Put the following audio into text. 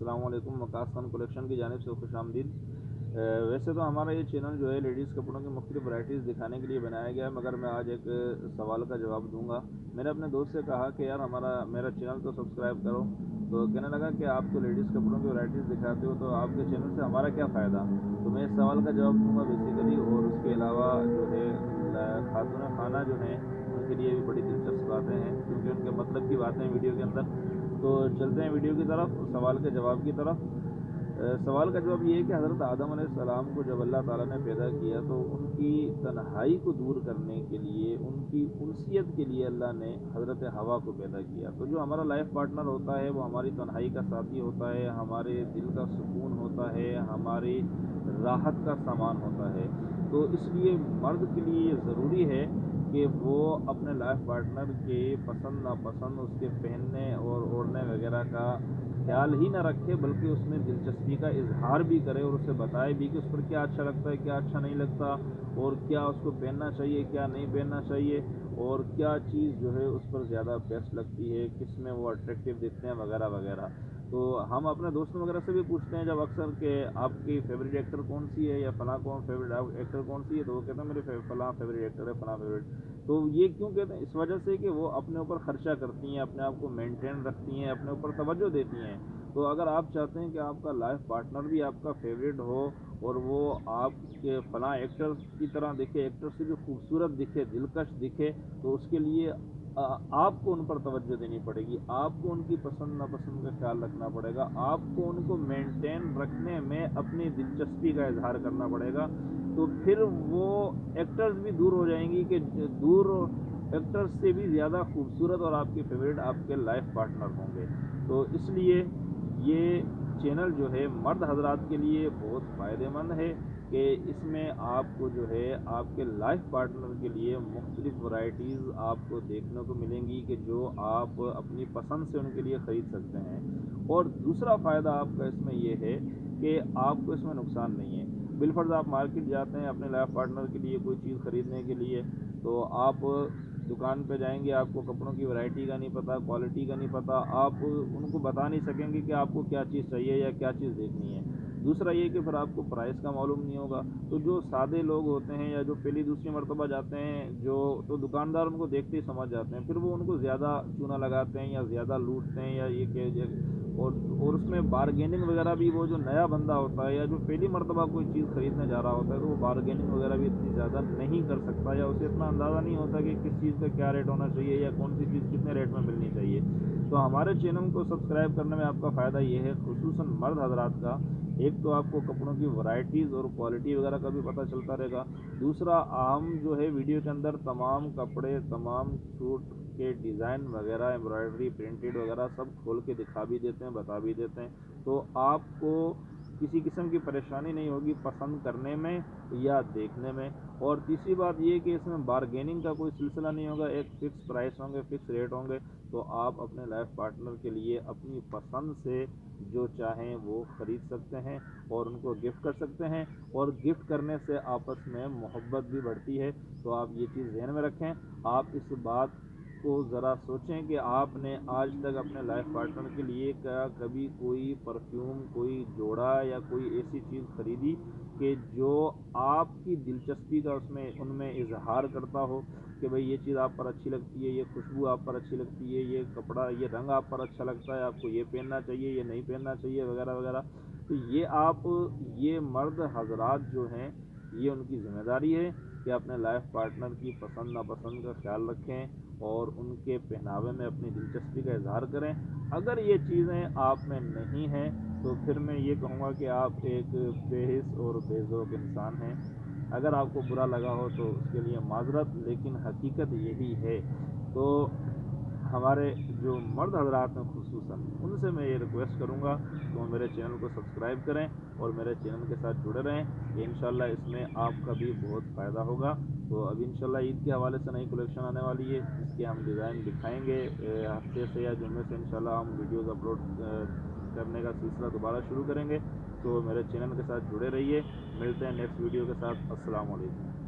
السلام علیکم، وقاص خان کلیکشن کی جانب سے خوش آمدید۔ ویسے تو ہمارا یہ چینل جو ہے لیڈیز کپڑوں کی مختلف ورائٹیز دکھانے کے لیے بنایا گیا ہے، مگر میں آج ایک سوال کا جواب دوں گا۔ میں نے اپنے دوست سے کہا کہ یار میرا چینل تو سبسکرائب کرو، تو کہنے لگا کہ آپ تو لیڈیز کپڑوں کی ورائٹیز دکھاتے ہو، تو آپ کے چینل سے ہمارا کیا فائدہ؟ تو میں اس سوال کا جواب دوں گا بیسیکلی، اور اس کے علاوہ جو ہے خاتون خانہ جو ہیں ان کے لیے بھی بڑی دلچسپ باتیں ہیں، کیونکہ ان کے مطلب کی باتیں ہیں ویڈیو کے اندر۔ تو چلتے ہیں ویڈیو کی طرف، سوال کے جواب کی طرف۔ سوال کا جواب یہ ہے کہ حضرت آدم علیہ السلام کو جب اللہ تعالیٰ نے پیدا کیا تو ان کی تنہائی کو دور کرنے کے لیے، ان کی انسیت کے لیے اللہ نے حضرت حوا کو پیدا کیا۔ تو جو ہمارا لائف پارٹنر ہوتا ہے وہ ہماری تنہائی کا ساتھی ہوتا ہے، ہمارے دل کا سکون ہوتا ہے، ہماری راحت کا سامان ہوتا ہے۔ تو اس لیے مرد کے لیے یہ ضروری ہے کہ وہ اپنے لائف پارٹنر کے پسند ناپسند، اس کے پہننے اور اوڑھنے وغیرہ کا خیال ہی نہ رکھے، بلکہ اس میں دلچسپی کا اظہار بھی کرے اور اسے بتائے بھی کہ اس پر کیا اچھا لگتا ہے، کیا اچھا نہیں لگتا، اور کیا اس کو پہننا چاہیے، کیا نہیں پہننا چاہیے، اور کیا چیز جو ہے اس پر زیادہ بیسٹ لگتی ہے، کس میں وہ اٹریکٹیو دکھتے ہیں وغیرہ وغیرہ۔ تو ہم اپنے دوستوں وغیرہ سے بھی پوچھتے ہیں جب اکثر کہ آپ کی فیوریٹ ایکٹر کون سی ہے، یا فلاں فیوریٹ ایکٹر کون سی ہے، تو وہ کہتے ہیں میرے فلاں فیوریٹ ایکٹر ہے، فلاں فیوریٹ۔ تو یہ کیوں کہتے ہیں؟ اس وجہ سے کہ وہ اپنے اوپر خرچہ کرتی ہیں، اپنے آپ کو مینٹین رکھتی ہیں، اپنے اوپر توجہ دیتی ہیں۔ تو اگر آپ چاہتے ہیں کہ آپ کا لائف پارٹنر بھی آپ کا فیوریٹ ہو اور وہ آپ کے فلاں ایکٹر کی طرح دکھے، ایکٹر سے بھی خوبصورت دکھے، دلکش دکھے، تو اس کے لیے آپ کو ان پر توجہ دینی پڑے گی، آپ کو ان کی پسند ناپسند کا خیال رکھنا پڑے گا، آپ کو ان کو مینٹین رکھنے میں اپنی دلچسپی کا اظہار کرنا پڑے گا۔ تو پھر وہ ایکٹرز بھی دور ہو جائیں گی، کہ دور ایکٹرز سے بھی زیادہ خوبصورت اور آپ کے فیوریٹ آپ کے لائف پارٹنر ہوں گے۔ تو اس لیے یہ چینل جو ہے مرد حضرات کے لیے بہت فائدہ مند ہے، کہ اس میں آپ کو جو ہے آپ کے لائف پارٹنر کے لیے مختلف ورائٹیز آپ کو دیکھنے کو ملیں گی، کہ جو آپ اپنی پسند سے ان کے لیے خرید سکتے ہیں۔ اور دوسرا فائدہ آپ کا اس میں یہ ہے کہ آپ کو اس میں نقصان نہیں ہے۔ بالفرض آپ مارکیٹ جاتے ہیں اپنے لائف پارٹنر کے لیے کوئی چیز خریدنے کے لیے، تو آپ دکان پہ جائیں گے، آپ کو کپڑوں کی ورائٹی کا نہیں پتہ، کوالٹی کا نہیں پتہ، آپ ان کو بتا نہیں سکیں گے کہ آپ کو کیا چیز چاہیے یا کیا چیز دیکھنی ہے۔ دوسرا یہ کہ پھر آپ کو پرائس کا معلوم نہیں ہوگا۔ تو جو سادے لوگ ہوتے ہیں یا جو پہلی دوسری مرتبہ جاتے ہیں، تو دکاندار ان کو دیکھتے ہی سمجھ جاتے ہیں، پھر وہ ان کو زیادہ چونا لگاتے ہیں یا زیادہ لوٹتے ہیں، یا یہ کہ اور اس میں بارگیننگ وغیرہ بھی، وہ جو نیا بندہ ہوتا ہے یا جو پہلی مرتبہ کوئی چیز خریدنے جا رہا ہوتا ہے، تو وہ بارگیننگ وغیرہ بھی اتنی زیادہ نہیں کر سکتا، یا اسے اتنا اندازہ نہیں ہوتا کہ کس چیز کا کیا ریٹ ہونا چاہیے یا کون سی چیز کتنے ریٹ میں ملنی چاہیے۔ تو ہمارے چینل کو سبسکرائب کرنے میں آپ کا فائدہ یہ ہے، خصوصاً مرد حضرات کا، ایک تو آپ کو کپڑوں کی ورائٹیز اور کوالٹی وغیرہ کا بھی پتہ چلتا رہے گا۔ دوسرا، ہم جو ہے ویڈیو کے اندر تمام کپڑے، تمام سوٹ کے ڈیزائن وغیرہ، ایمبرائڈری، پرنٹڈ وغیرہ سب کھول کے دکھا بھی دیتے ہیں، بتا بھی دیتے ہیں، تو آپ کو کسی قسم کی پریشانی نہیں ہوگی پسند کرنے میں یا دیکھنے میں۔ اور تیسری بات یہ کہ اس میں بارگیننگ کا کوئی سلسلہ نہیں ہوگا، ایک فکس پرائس ہوں گے، فکس ریٹ ہوں گے، تو آپ اپنے لائف پارٹنر کے لیے اپنی پسند سے جو چاہیں وہ خرید سکتے ہیں اور ان کو گفٹ کر سکتے ہیں، اور گفٹ کرنے سے آپس میں محبت بھی بڑھتی ہے۔ تو آپ یہ چیز ذہن میں رکھیں، آپ اس بات کو ذرا سوچیں کہ آپ نے آج تک اپنے لائف پارٹنر کے لیے کیا کبھی کوئی پرفیوم، کوئی جوڑا یا کوئی ایسی چیز خریدی کہ جو آپ کی دلچسپی کا ان میں اظہار کرتا ہو، کہ بھئی یہ چیز آپ پر اچھی لگتی ہے، یہ خوشبو آپ پر اچھی لگتی ہے، یہ کپڑا، یہ رنگ آپ پر اچھا لگتا ہے، آپ کو یہ پہننا چاہیے، یہ نہیں پہننا چاہیے، وغیرہ وغیرہ۔ تو یہ مرد حضرات جو ہیں، یہ ان کی ذمہ داری ہے کہ اپنے لائف پارٹنر کی پسند ناپسند کا خیال رکھیں اور ان کے پہناوے میں اپنی دلچسپی کا اظہار کریں۔ اگر یہ چیزیں آپ میں نہیں ہیں تو پھر میں یہ کہوں گا کہ آپ ایک بے حس اور بے ذوق انسان ہیں۔ اگر آپ کو برا لگا ہو تو اس کے لیے معذرت، لیکن حقیقت یہی ہے۔ تو ہمارے جو مرد حضرات ہیں خصوصاً، ان سے میں یہ ریکویسٹ کروں گا کہ وہ میرے چینل کو سبسکرائب کریں اور میرے چینل کے ساتھ جڑے رہیں، کہ انشاءاللہ اس میں آپ کا بھی بہت فائدہ ہوگا۔ تو ابھی انشاءاللہ عید کے حوالے سے نئی کلیکشن آنے والی ہے، جس کے ہم ڈیزائن دکھائیں گے۔ ہفتے سے یا جمعے سے انشاءاللہ ہم ویڈیوز اپلوڈ کرنے کا سلسلہ دوبارہ شروع کریں گے۔ تو میرے چینل کے ساتھ جڑے رہیے، ملتے ہیں نیکسٹ ویڈیو کے ساتھ۔ السلام علیکم۔